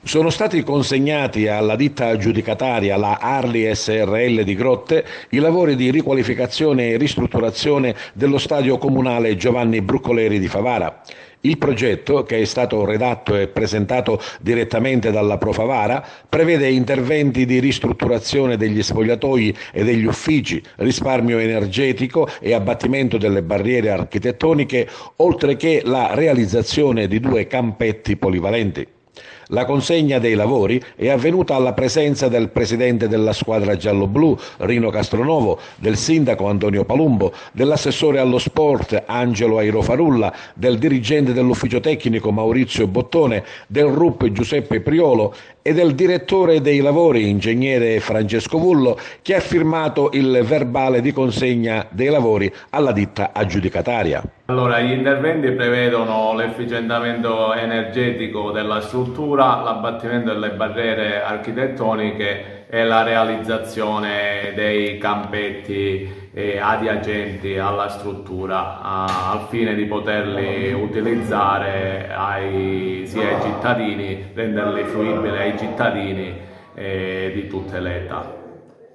Sono stati consegnati alla ditta aggiudicataria, la Arli Srl di Grotte, i lavori di riqualificazione e ristrutturazione dello stadio comunale Giovanni Bruccoleri di Favara. Il progetto, che è stato redatto e presentato direttamente dalla Pro Favara, prevede interventi di ristrutturazione degli spogliatoi e degli uffici, risparmio energetico e abbattimento delle barriere architettoniche, oltre che la realizzazione di 2 campetti polivalenti. La consegna dei lavori è avvenuta alla presenza del presidente della squadra giallo-blu, Rino Castronovo, del sindaco Antonio Palumbo, dell'assessore allo sport Angelo Airofarulla, del dirigente dell'ufficio tecnico Maurizio Bottone, del RUP Giuseppe Priolo e del direttore dei lavori, ingegnere Francesco Vullo, che ha firmato il verbale di consegna dei lavori alla ditta aggiudicataria. Allora, gli interventi prevedono l'efficientamento energetico della struttura, l'abbattimento delle barriere architettoniche e la realizzazione dei campetti adiacenti alla struttura al fine di poterli utilizzare sia ai cittadini, renderli fruibili ai cittadini di tutte le età.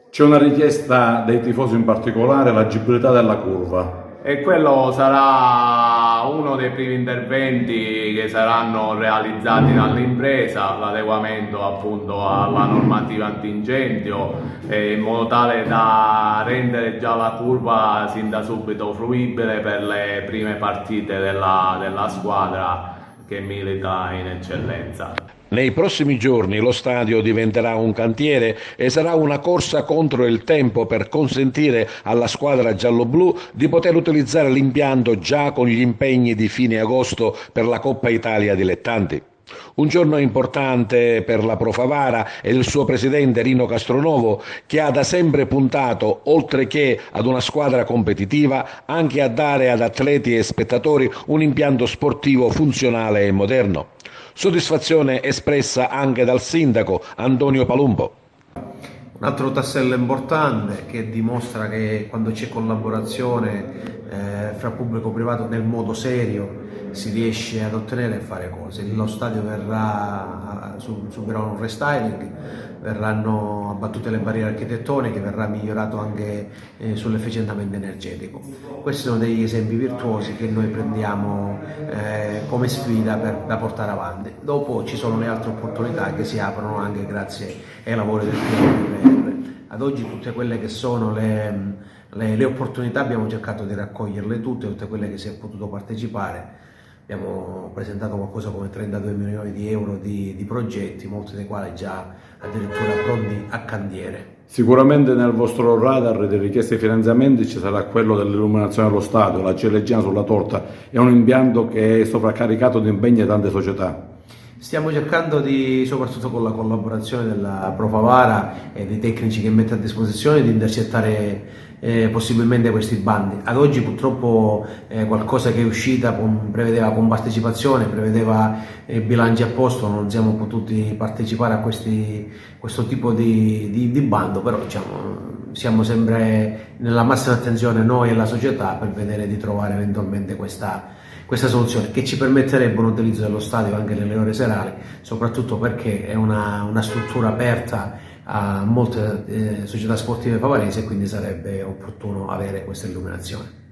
C'è una richiesta dei tifosi, in particolare l'agibilità della curva. E quello sarà uno dei primi interventi che saranno realizzati dall'impresa, l'adeguamento appunto alla normativa antincendio, in modo tale da rendere già la curva sin da subito fruibile per le prime partite della squadra che milita in eccellenza. Nei prossimi giorni lo stadio diventerà un cantiere e sarà una corsa contro il tempo per consentire alla squadra gialloblu di poter utilizzare l'impianto già con gli impegni di fine agosto per la Coppa Italia Dilettanti. Un giorno importante per la Pro Favara e il suo presidente Rino Castronovo, che ha da sempre puntato, oltre che ad una squadra competitiva, anche a dare ad atleti e spettatori un impianto sportivo funzionale e moderno. Soddisfazione espressa anche dal sindaco Antonio Palumbo. Un altro tassello importante che dimostra che quando c'è collaborazione fra pubblico e privato nel modo serio si riesce ad ottenere e fare cose. Lo stadio subirà un restyling, verranno abbattute le barriere architettoniche, verrà migliorato anche sull'efficientamento energetico. Questi sono degli esempi virtuosi che noi prendiamo come sfida da portare avanti. Dopo ci sono le altre opportunità che si aprono anche grazie ai lavori del PNRR. Ad oggi tutte quelle che sono le opportunità abbiamo cercato di raccoglierle tutte quelle che si è potuto partecipare. Abbiamo presentato qualcosa come 32 milioni di euro di progetti, molti dei quali già addirittura pronti a cantiere. Sicuramente nel vostro radar di richieste di finanziamenti ci sarà quello dell'illuminazione dello stadio, la ciliegina sulla torta. È un impianto che è sovraccaricato di impegni di tante società. Stiamo cercando soprattutto con la collaborazione della Pro Favara e dei tecnici che mette a disposizione, di intercettare possibilmente questi bandi. Ad oggi purtroppo qualcosa che è uscita prevedeva compartecipazione, prevedeva bilanci a posto, non siamo potuti partecipare a questo tipo di bando, però diciamo, siamo sempre nella massima attenzione noi e la società per vedere di trovare eventualmente questa soluzione che ci permetterebbe un utilizzo dello stadio anche nelle ore serali, soprattutto perché è una struttura aperta a molte società sportive favaresi e quindi sarebbe opportuno avere questa illuminazione.